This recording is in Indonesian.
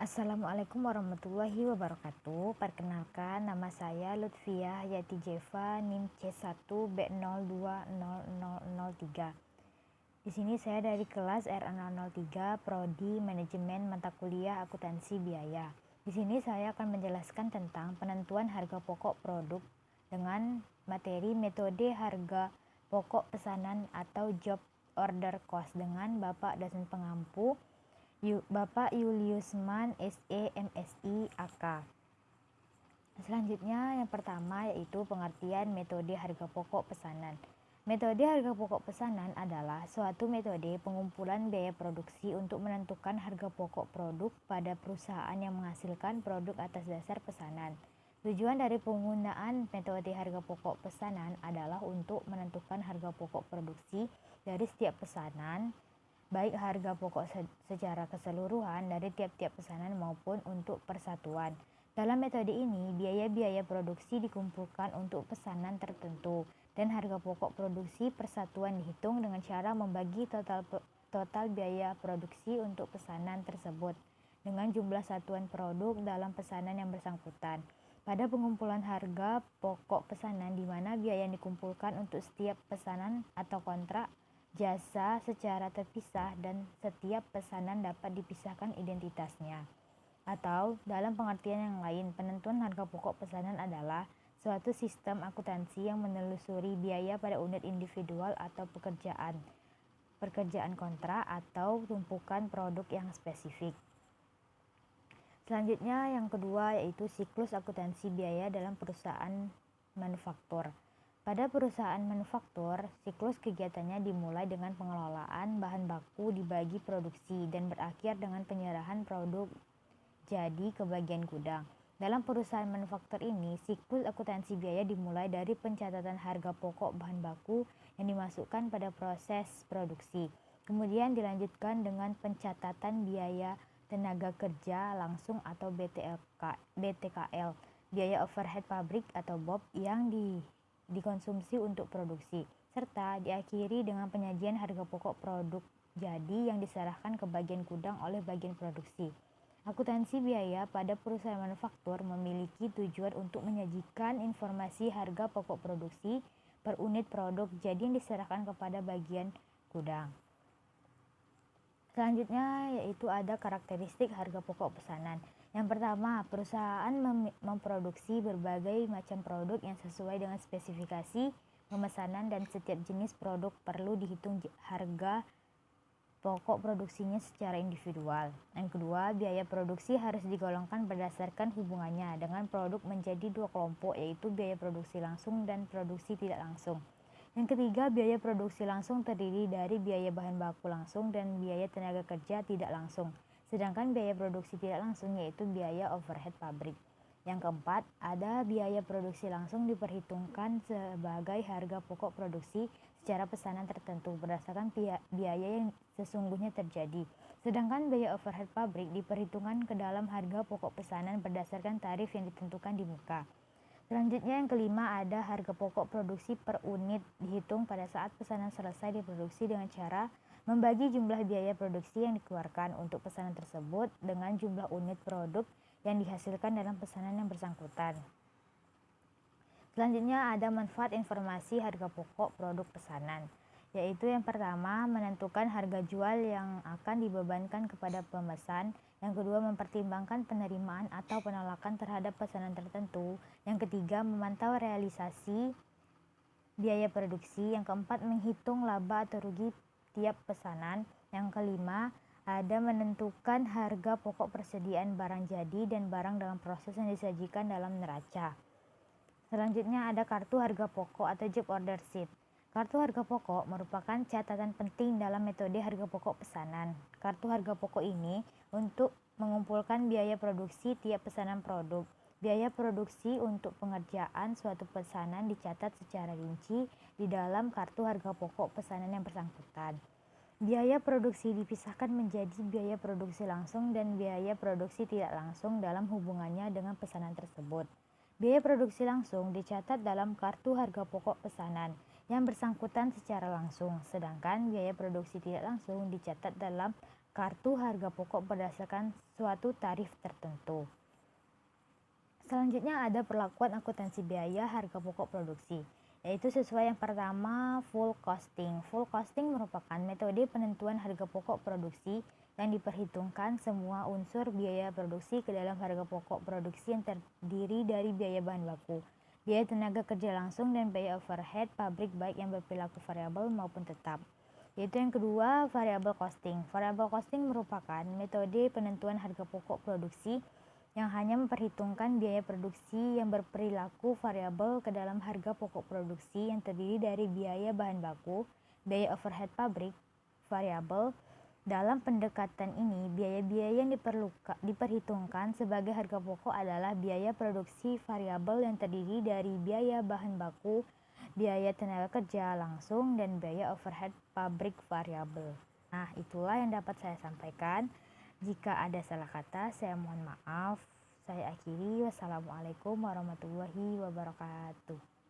Assalamualaikum warahmatullahi wabarakatuh. Perkenalkan, nama saya Lutfiah Yati Jeva, NIM C1B020003. Di sini saya dari kelas R003, Prodi Manajemen Mata Kuliah Akuntansi Biaya. Di sini saya akan menjelaskan tentang penentuan harga pokok produk dengan materi metode harga pokok pesanan atau job order cost dengan Bapak dosen pengampu Bapak Juliusman SE MSI AK. Selanjutnya yang pertama yaitu pengertian metode harga pokok pesanan. Metode harga pokok pesanan adalah suatu metode pengumpulan biaya produksi untuk menentukan harga pokok produk pada perusahaan yang menghasilkan produk atas dasar pesanan. Tujuan dari penggunaan metode harga pokok pesanan adalah untuk menentukan harga pokok produksi dari setiap pesanan, baik harga pokok secara keseluruhan dari tiap-tiap pesanan maupun untuk persatuan. Dalam metode ini, biaya-biaya produksi dikumpulkan untuk pesanan tertentu dan harga pokok produksi persatuan dihitung dengan cara membagi total biaya produksi untuk pesanan tersebut dengan jumlah satuan produk dalam pesanan yang bersangkutan. Pada pengumpulan harga pokok pesanan di mana biaya yang dikumpulkan untuk setiap pesanan atau kontrak jasa secara terpisah dan setiap pesanan dapat dipisahkan identitasnya. Atau dalam pengertian yang lain, penentuan harga pokok pesanan adalah suatu sistem akuntansi yang menelusuri biaya pada unit individual atau pekerjaan kontrak atau tumpukan produk yang spesifik. Selanjutnya yang kedua yaitu siklus akuntansi biaya dalam perusahaan manufaktur. Pada perusahaan manufaktur, siklus kegiatannya dimulai dengan pengelolaan bahan baku dibagi produksi dan berakhir dengan penyerahan produk jadi ke bagian gudang. Dalam perusahaan manufaktur ini, siklus akuntansi biaya dimulai dari pencatatan harga pokok bahan baku yang dimasukkan pada proses produksi. Kemudian dilanjutkan dengan pencatatan biaya tenaga kerja langsung atau BTKL, biaya overhead pabrik atau BOP yang dikonsumsi untuk produksi, serta diakhiri dengan penyajian harga pokok produk jadi yang diserahkan ke bagian gudang oleh bagian produksi. Akuntansi biaya pada perusahaan manufaktur memiliki tujuan untuk menyajikan informasi harga pokok produksi per unit produk jadi yang diserahkan kepada bagian gudang. Selanjutnya yaitu ada karakteristik harga pokok pesanan. Yang pertama, perusahaan memproduksi berbagai macam produk yang sesuai dengan spesifikasi pemesanan dan setiap jenis produk perlu dihitung harga pokok produksinya secara individual. Yang kedua, biaya produksi harus digolongkan berdasarkan hubungannya dengan produk menjadi dua kelompok yaitu biaya produksi langsung dan produksi tidak langsung. Yang ketiga, biaya produksi langsung terdiri dari biaya bahan baku langsung dan biaya tenaga kerja tidak langsung. Sedangkan biaya produksi tidak langsung yaitu biaya overhead pabrik. Yang keempat, ada biaya produksi langsung diperhitungkan sebagai harga pokok produksi secara pesanan tertentu berdasarkan biaya yang sesungguhnya terjadi. Sedangkan biaya overhead pabrik diperhitungkan ke dalam harga pokok pesanan berdasarkan tarif yang ditentukan di muka. Selanjutnya yang kelima ada harga pokok produksi per unit dihitung pada saat pesanan selesai diproduksi dengan cara membagi jumlah biaya produksi yang dikeluarkan untuk pesanan tersebut dengan jumlah unit produk yang dihasilkan dalam pesanan yang bersangkutan. Selanjutnya ada manfaat informasi harga pokok produk pesanan, yaitu yang pertama menentukan harga jual yang akan dibebankan kepada pemesan. Yang kedua, mempertimbangkan penerimaan atau penolakan terhadap pesanan tertentu. Yang ketiga, memantau realisasi biaya produksi. Yang keempat, menghitung laba atau rugi tiap pesanan. Yang kelima, ada menentukan harga pokok persediaan barang jadi dan barang dalam proses yang disajikan dalam neraca. Selanjutnya ada kartu harga pokok atau job order sheet. Kartu harga pokok merupakan catatan penting dalam metode harga pokok pesanan. Kartu harga pokok ini untuk mengumpulkan biaya produksi tiap pesanan produk. Biaya produksi untuk pengerjaan suatu pesanan dicatat secara rinci di dalam kartu harga pokok pesanan yang bersangkutan. Biaya produksi dipisahkan menjadi biaya produksi langsung dan biaya produksi tidak langsung dalam hubungannya dengan pesanan tersebut. Biaya produksi langsung dicatat dalam kartu harga pokok pesanan yang bersangkutan secara langsung, sedangkan biaya produksi tidak langsung dicatat dalam kartu harga pokok berdasarkan suatu tarif tertentu. Selanjutnya ada perlakuan akuntansi biaya harga pokok produksi, yaitu sesuai yang pertama full costing. Full costing merupakan metode penentuan harga pokok produksi yang diperhitungkan semua unsur biaya produksi ke dalam harga pokok produksi yang terdiri dari biaya bahan baku, biaya tenaga kerja langsung, dan biaya overhead pabrik baik yang berperilaku variabel maupun tetap. Yaitu yang kedua, variable costing. Variable costing merupakan metode penentuan harga pokok produksi yang hanya memperhitungkan biaya produksi yang berperilaku variabel ke dalam harga pokok produksi yang terdiri dari biaya bahan baku, biaya overhead pabrik variabel. Dalam pendekatan ini, biaya-biaya yang diperhitungkan sebagai harga pokok adalah biaya produksi variabel yang terdiri dari biaya bahan baku, biaya tenaga kerja langsung, dan biaya overhead pabrik variabel. Nah, itulah yang dapat saya sampaikan. Jika ada salah kata, saya mohon maaf. Saya akhiri. Wassalamualaikum warahmatullahi wabarakatuh.